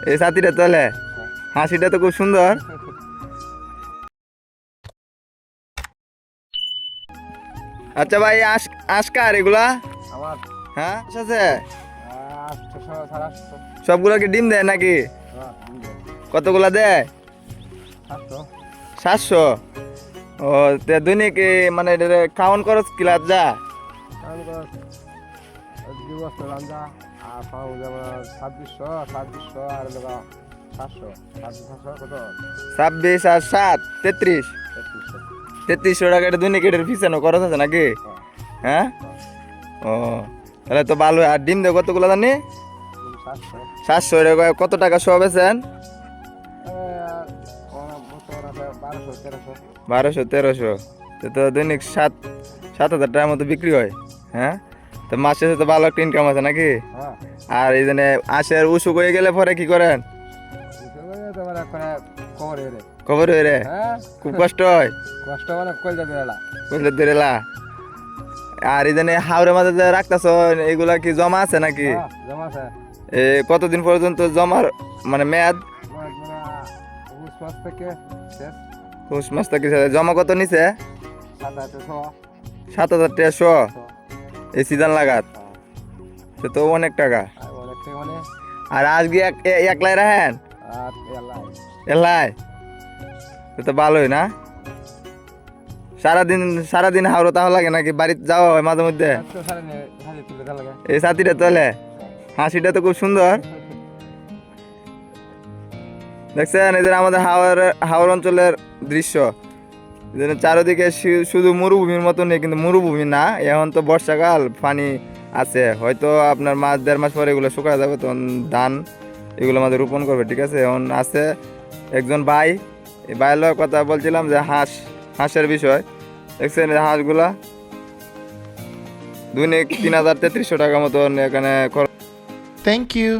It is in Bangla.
এই ছাতিটা তোলে, হাসিটা তো খুব সুন্দর। আচ্ছা ভাই, আজকার এগুলা হ্যাঁ আছে, সবগুলা কি ডিম দেয় নাকি? কতগুলা দেয়? 700। ও তে দৈনিক মানে খাওয়ান খরচ কিলা যা? ছাব্বিশ আর 7 3300 টাকা দৈনিক এটার পিছানো খরচ আছে নাকি? হ্যাঁ, ও তাহলে তো ভালো। আর ডিম দেয় কতগুলো জানি? 700 টাকা। কত টাকা সব বেছেন? 1200-1300। তো দৈনিক 7,000 টাকার মতো বিক্রি হয়। হ্যাঁ, তো মাসে তো ভালো একটা ইনকাম আছে নাকি? আর এই জন্য আশের উসুক হয়ে গেলে পরে কি করেন? খবর হয়ে রে, খুব কষ্ট হয়। কইলা আর এই জন্য হাওড়ের মাঝে যে রাখতেছ এগুলা কি জমা আছে নাকি? কতদিন পর্যন্ত জমার মানে মেয়াদ? পৌষ মাস থেকে জমা কত নিছে? 7,000 টাকা শো এই সিজন লাগাত, সে তো অনেক টাকা। আর আজকে একলাই রাখেন? এলাই তো ভালোই না। সারাদিন হাওড় তাও লাগে নাকি? বাড়িতে যাওয়া হয় মাঝে মধ্যে? এই ছাতিটা তোলে, হাসিটা তো খুব সুন্দর। দেখছেন এদের আমাদের হাওড় অঞ্চলের দৃশ্য, চারিদিকে শুধু মরুভূমির মতো নেই, কিন্তু মরুভূমি না। এখন তো বর্ষাকাল, পানি আছে, হয়তো আপনার মাস 1.5 মাস পরে এগুলো শুকায় যাবে, তখন ধান এগুলো আমাদের রোপণ করবে। ঠিক আছে, এখন আছে একজন ভাই, এই ভাইয়ের কথা বলছিলাম যে হাঁসের বিষয়। দেখছেন হাঁসগুলা দৈনিক 3,000-3,300 টাকা মতন এখানে। Thank you.